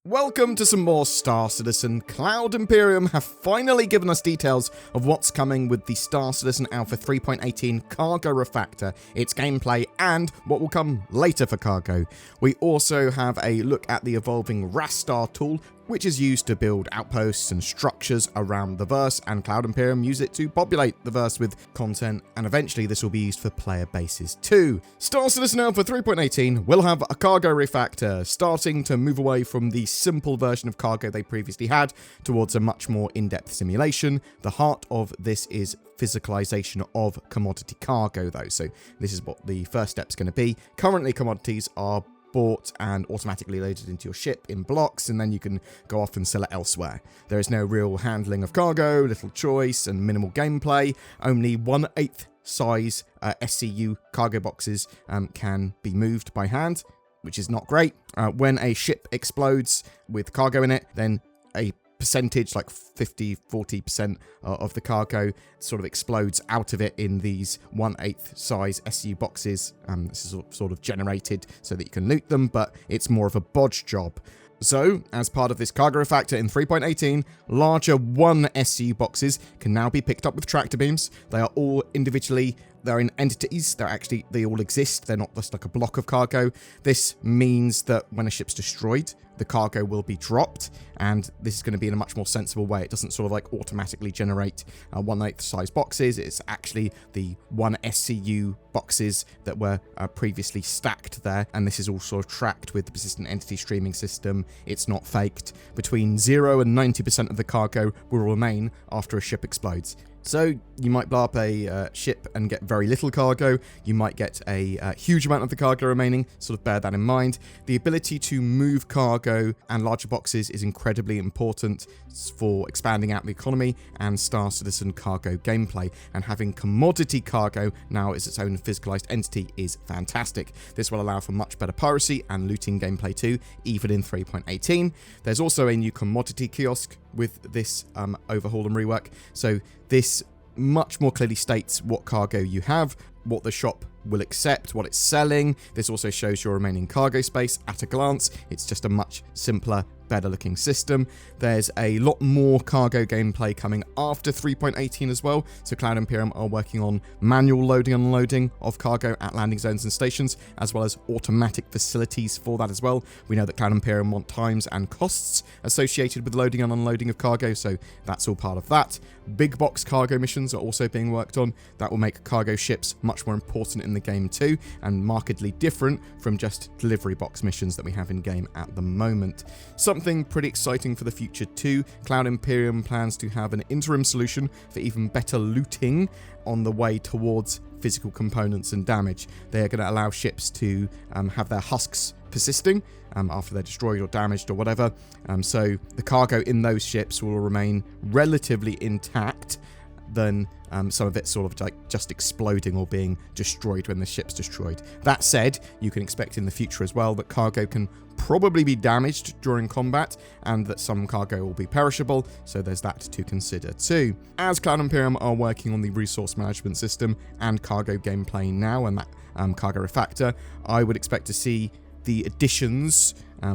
Welcome to some more Star Citizen. Cloud Imperium have finally given us details of what's coming with the Star Citizen Alpha 3.18 Cargo Refactor, its gameplay, and what will come later for Cargo. We also have a look at the evolving RaStar tool, which is used to build outposts and structures around the verse, and Cloud Imperium use it to populate the verse with content, and eventually this will be used for player bases too. Star Citizen Alpha 3.18 will have a cargo refactor, starting to move away from the simple version of cargo they previously had towards a much more in-depth simulation. The heart of this is physicalization of commodity cargo though, so this is what the first step's going to be. Currently commodities are bought and automatically loaded into your ship in blocks, and then you can go off and sell it elsewhere. There is no real handling of cargo, little choice, and minimal gameplay. Only 1/8 size SCU cargo boxes can be moved by hand, which is not great. When a ship explodes with cargo in it, then a percentage, like 50-40% of the cargo sort of explodes out of it in these 1/8 size SU boxes. This is sort of generated so that you can loot them, but it's more of a bodge job. So, as part of this cargo refactor in 3.18, larger 1 SU boxes can now be picked up with tractor beams. They are all individually, they're in entities, they all exist, they're not just like a block of cargo. This means that when a ship's destroyed, the cargo will be dropped, and this is going to be in a much more sensible way. It doesn't sort of like automatically generate 1/8 size boxes. It's actually the 1 SCU boxes that were previously stacked there, and this is also tracked with the persistent entity streaming system. It's not faked. Between 0 and 90% of the cargo will remain after a ship explodes. So you might blow up a ship and get very little cargo. You might get a huge amount of the cargo remaining, sort of bear that in mind. The ability to move cargo and larger boxes is incredibly important for expanding out the economy and Star Citizen cargo gameplay, and having commodity cargo now as its own physicalized entity is fantastic. This will allow for much better piracy and looting gameplay too, even in 3.18. There's also a new commodity kiosk with this overhaul and rework, so this much more clearly states what cargo you have, what the shop will accept, what it's selling. This also shows your remaining cargo space at a glance. It's just a much simpler, better looking system. There's a lot more cargo gameplay coming after 3.18 as well, so Cloud Imperium are working on manual loading and unloading of cargo at landing zones and stations, as well as automatic facilities for that as well. We know that Cloud Imperium want times and costs associated with loading and unloading of cargo, so that's all part of that. Big box cargo missions are also being worked on. That will make cargo ships much more important in the game too, and markedly different from just delivery box missions that we have in game at the moment. Something pretty exciting for the future too. Cloud Imperium plans to have an interim solution for even better looting on the way towards physical components and damage. They are going to allow ships to have their husks persisting after they're destroyed or damaged or whatever. So the cargo in those ships will remain relatively intact than some of it sort of like just exploding or being destroyed when the ship's destroyed. That said, you can expect in the future as well that cargo can probably be damaged during combat, and that some cargo will be perishable, so there's that to consider too. As Cloud Imperium are working on the resource management system and cargo gameplay now, and that cargo refactor, I would expect to see the additions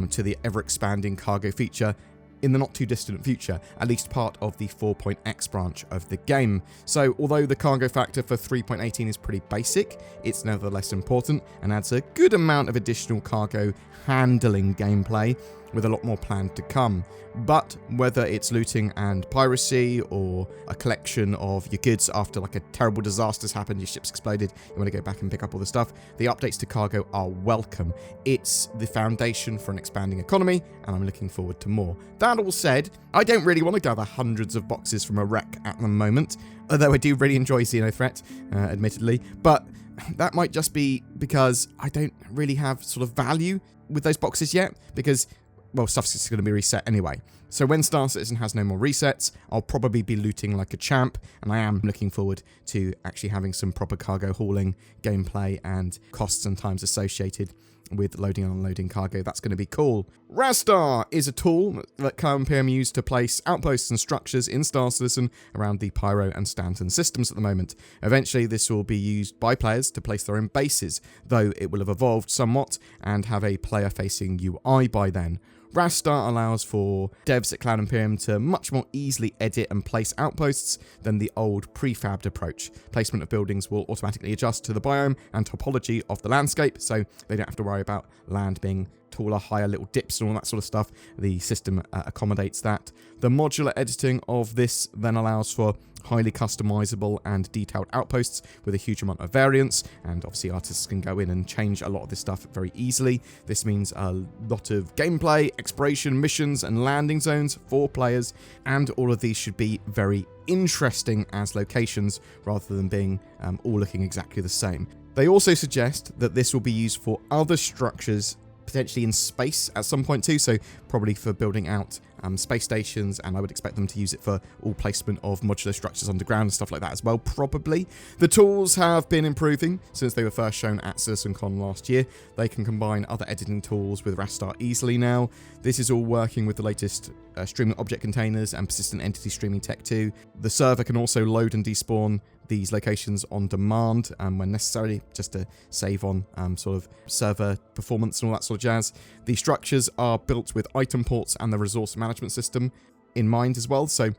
to the ever-expanding cargo feature in the not too distant future, at least part of the 4.x branch of the game. So although the cargo factor for 3.18 is pretty basic, it's nevertheless important and adds a good amount of additional cargo handling gameplay, with a lot more planned to come. But whether it's looting and piracy, or a collection of your goods after like a terrible disaster's happened, your ship's exploded, you want to go back and pick up all the stuff, the updates to cargo are welcome. It's the foundation for an expanding economy, and I'm looking forward to more. That all said, I don't really want to gather hundreds of boxes from a wreck at the moment, although I do really enjoy Xenothreat, admittedly, but that might just be because I don't really have sort of value with those boxes yet, because well, stuff's just going to be reset anyway. So when Star Citizen has no more resets, I'll probably be looting like a champ, and I am looking forward to actually having some proper cargo hauling gameplay and costs and times associated with loading and unloading cargo. That's going to be cool. RaStar is a tool that Cloud Imperium use to place outposts and structures in Star Citizen around the Pyro and Stanton systems at the moment. Eventually, this will be used by players to place their own bases, though it will have evolved somewhat and have a player-facing UI by then. RaStar allows for devs at Cloud Imperium to much more easily edit and place outposts than the old prefabbed approach. Placement of buildings will automatically adjust to the biome and topology of the landscape, so they don't have to worry about land being taller, higher, little dips and all that sort of stuff. The system accommodates that. The modular editing of this then allows for highly customizable and detailed outposts with a huge amount of variance, and obviously artists can go in and change a lot of this stuff very easily. This means a lot of gameplay, exploration, missions and landing zones for players, and all of these should be very interesting as locations rather than being all looking exactly the same. They also suggest that this will be used for other structures potentially in space at some point too, so probably for building out space stations, and I would expect them to use it for all placement of modular structures underground and stuff like that as well, probably. The tools have been improving since they were first shown at CitizenCon last year. They can combine other editing tools with RaStar easily now. This is all working with the latest streaming object containers and persistent entity streaming tech too. The server can also load and despawn these locations on demand when necessary, just to save on sort of server performance and all that sort of jazz. The structures are built with item ports and the resource management system in mind as well, so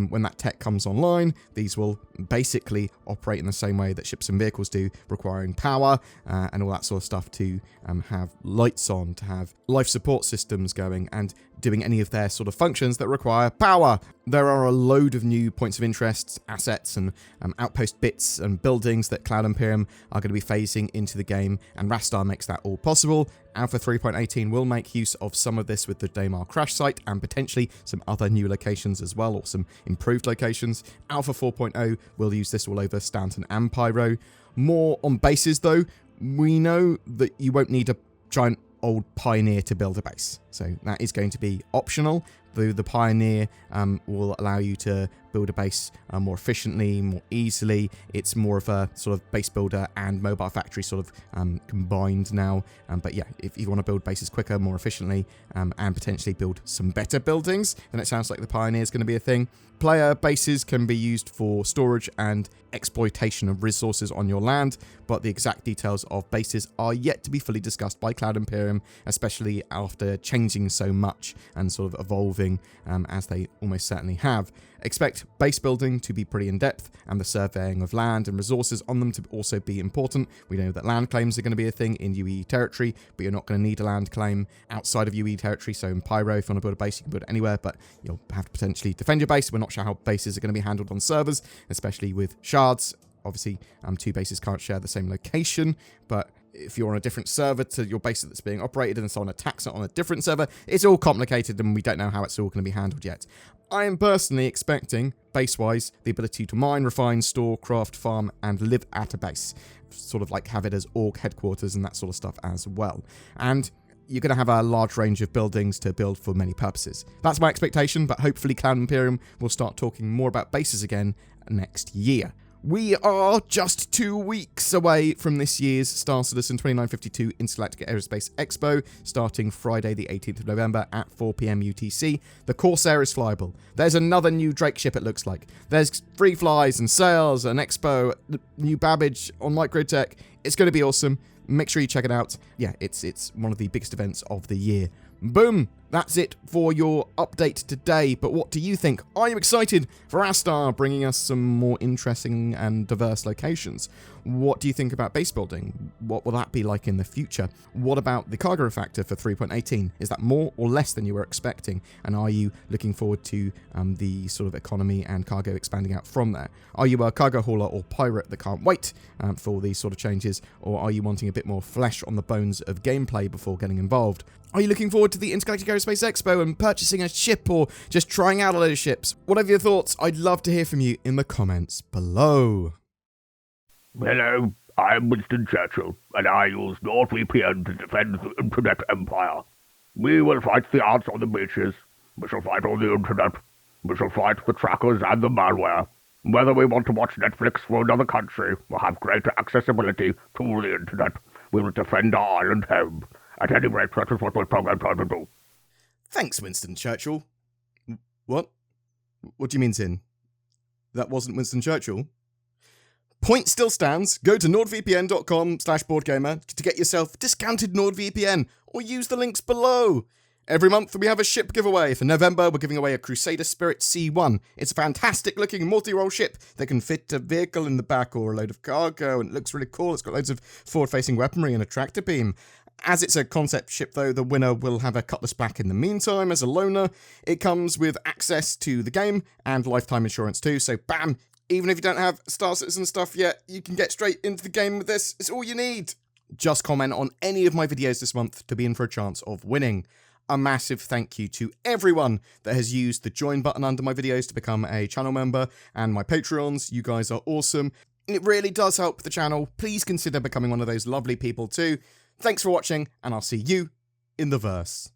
when that tech comes online, these will basically operate in the same way that ships and vehicles do, requiring power and all that sort of stuff to have lights on, to have life support systems going, and doing any of their sort of functions that require power. There are a load of new points of interest, assets, and outpost bits and buildings that Cloud Imperium are going to be phasing into the game, and RaStar makes that all possible. Alpha 3.18 will make use of some of this with the Daymar crash site, and potentially some other new locations as well, or some improved locations. Alpha 4.0 will use this all over Stanton and Pyro. More on bases though, we know that you won't need a giant old Pioneer to build a base, so that is going to be optional. The Pioneer will allow you to build a base more efficiently, more easily. It's more of a sort of base builder and mobile factory sort of combined now. But yeah, if you want to build bases quicker, more efficiently, and potentially build some better buildings, then it sounds like the Pioneer is going to be a thing. Player bases can be used for storage and exploitation of resources on your land, but the exact details of bases are yet to be fully discussed by Cloud Imperium, especially after changing so much and sort of evolving as they almost certainly have. Expect base building to be pretty in-depth, and the surveying of land and resources on them to also be important. We know that land claims are going to be a thing in UE territory, but you're not going to need a land claim outside of UE territory. So in Pyro, if you want to build a base, you can build it anywhere, but you'll have to potentially defend your base. We're not sure how bases are going to be handled on servers, especially with shards. Obviously, two bases can't share the same location, but if you're on a different server to your base that's being operated and someone attacks it on a different server, it's all complicated and we don't know how it's all going to be handled yet. I am personally expecting, base-wise, the ability to mine, refine, store, craft, farm, and live at a base. Sort of like have it as org headquarters and that sort of stuff as well. And you're going to have a large range of buildings to build for many purposes. That's my expectation, but hopefully Cloud Imperium will start talking more about bases again next year. We are just 2 weeks away from this year's Star Citizen 2952 Intergalactic Aerospace Expo, starting Friday the 18th of November at 4 PM UTC. The Corsair is flyable. There's another new Drake ship, it looks like. There's free flies and sales, an expo, new Babbage on Microtech. It's going to be awesome. Make sure you check it out. Yeah, it's one of the biggest events of the year. Boom! That's it for your update today, but what do you think? Are you excited for RaStar bringing us some more interesting and diverse locations? What do you think about base building? What will that be like in the future? What about the cargo refactor for 3.18? Is that more or less than you were expecting? And are you looking forward to the sort of economy and cargo expanding out from there? Are you a cargo hauler or pirate that can't wait for all these sort of changes? Or are you wanting a bit more flesh on the bones of gameplay before getting involved? Are you looking forward to the Intergalactic Aerospace Expo and purchasing a ship, or just trying out a load of ships? Whatever your thoughts, I'd love to hear from you in the comments below. Hello, I'm Winston Churchill, and I use NordVPN to defend the Internet Empire. We will fight the ants on the beaches. We shall fight on the Internet. We shall fight the trackers and the malware. Whether we want to watch Netflix for another country or have greater accessibility to the Internet, we will defend our island home. At any rate, that is what we're programmed to do. Thanks, Winston Churchill. What? What do you mean, Tin? That wasn't Winston Churchill? Point still stands. Go to nordvpn.com/BoredGamer to get yourself discounted NordVPN, or use the links below. Every month we have a ship giveaway. For November, we're giving away a Crusader Spirit C1. It's a fantastic looking multi-role ship that can fit a vehicle in the back or a load of cargo, and it looks really cool. It's got loads of forward-facing weaponry and a tractor beam. As it's a concept ship though, the winner will have a Cutlass back in the meantime as a loaner. It comes with access to the game and lifetime insurance too, so bam! Even if you don't have Star Citizen stuff yet, you can get straight into the game with this. It's all you need. Just comment on any of my videos this month to be in for a chance of winning. A massive thank you to everyone that has used the join button under my videos to become a channel member and my Patreons. You guys are awesome. It really does help the channel. Please consider becoming one of those lovely people too. Thanks for watching, and I'll see you in the verse.